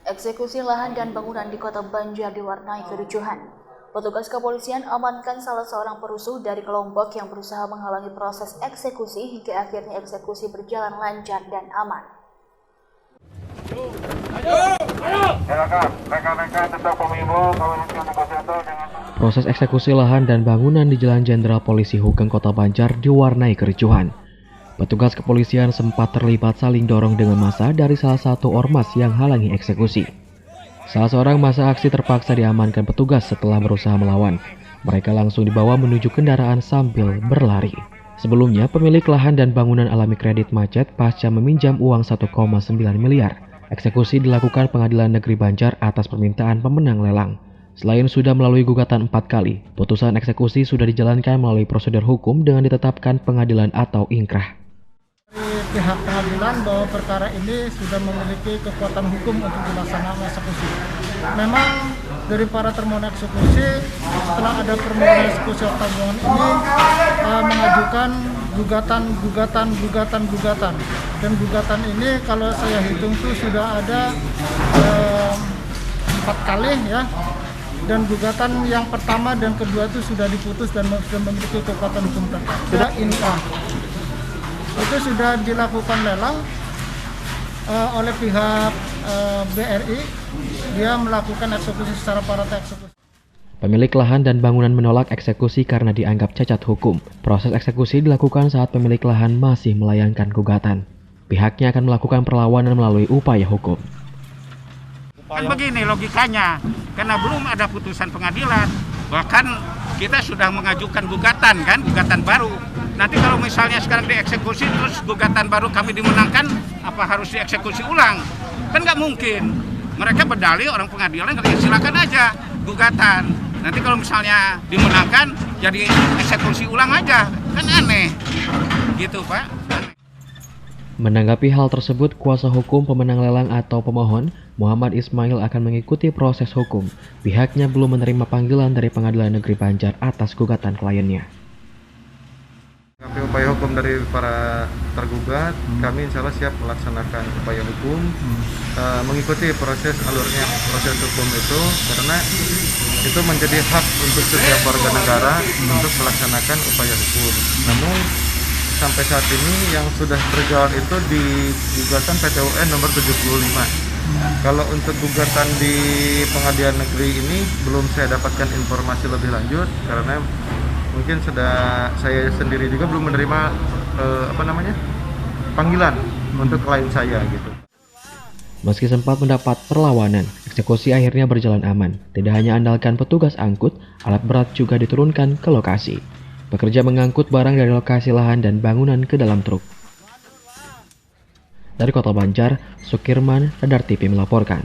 Eksekusi lahan dan bangunan di Kota Banjar diwarnai kericuhan. Petugas kepolisian amankan salah seorang perusuh dari kelompok yang berusaha menghalangi proses eksekusi hingga akhirnya eksekusi berjalan lancar dan aman. Proses eksekusi lahan dan bangunan di Jalan Jenderal Polisi Hugeng Kota Banjar diwarnai kericuhan. Petugas kepolisian sempat terlibat saling dorong dengan massa dari salah satu ormas yang halangi eksekusi. Salah seorang massa aksi terpaksa diamankan petugas setelah berusaha melawan. Mereka langsung dibawa menuju kendaraan sambil berlari. Sebelumnya, pemilik lahan dan bangunan alami kredit macet pasca meminjam uang 1,9 miliar. Eksekusi dilakukan Pengadilan Negeri Banjar atas permintaan pemenang lelang. Selain sudah melalui gugatan 4 kali, putusan eksekusi sudah dijalankan melalui prosedur hukum dengan ditetapkan pengadilan atau ingkrah. Pihak pengadilan bahwa perkara ini sudah memiliki kekuatan hukum untuk dilaksanakan eksekusi. Memang dari para termohon eksekusi, setelah ada permohonan eksekusi tanggungan ini mengajukan gugatan, dan gugatan ini kalau saya hitung itu sudah ada 4 kali ya. Dan gugatan yang pertama dan kedua itu sudah diputus dan sudah memiliki kekuatan hukum tetap. Sudah inkrah. Itu sudah dilakukan lelang oleh pihak BRI. Dia melakukan eksekusi secara parata eksekusi. Pemilik lahan dan bangunan menolak eksekusi karena dianggap cacat hukum. Proses eksekusi dilakukan saat pemilik lahan masih melayangkan gugatan. Pihaknya akan melakukan perlawanan melalui upaya hukum. Kan begini logikanya, karena belum ada putusan pengadilan, bahkan kita sudah mengajukan gugatan baru. Nanti kalau misalnya sekarang dieksekusi terus gugatan baru kami dimenangkan, apa harus dieksekusi ulang? Kan nggak mungkin. Mereka berdalih orang pengadilan, silakan aja gugatan. Nanti kalau misalnya dimenangkan, jadi eksekusi ulang aja, kan aneh, gitu Pak. Menanggapi hal tersebut, kuasa hukum pemenang lelang atau pemohon, Muhammad Ismail akan mengikuti proses hukum. Pihaknya belum menerima panggilan dari Pengadilan Negeri Banjar atas gugatan kliennya. Upaya hukum dari para tergugat, kami insya Allah siap melaksanakan upaya hukum, mengikuti alurnya proses hukum itu, karena itu menjadi hak untuk setiap warga negara untuk melaksanakan upaya hukum. Namun sampai saat ini yang sudah berjalan itu di gugatan PT UN nomor 75. Kalau untuk gugatan di pengadilan negeri ini belum saya dapatkan informasi lebih lanjut, karena mungkin saya sendiri juga belum menerima panggilan untuk klien saya gitu. Meski sempat mendapat perlawanan, eksekusi akhirnya berjalan aman. Tidak hanya andalkan petugas angkut, alat berat juga diturunkan ke lokasi. Pekerja mengangkut barang dari lokasi lahan dan bangunan ke dalam truk. Dari Kota Banjar, Sukirman, Radar TV melaporkan.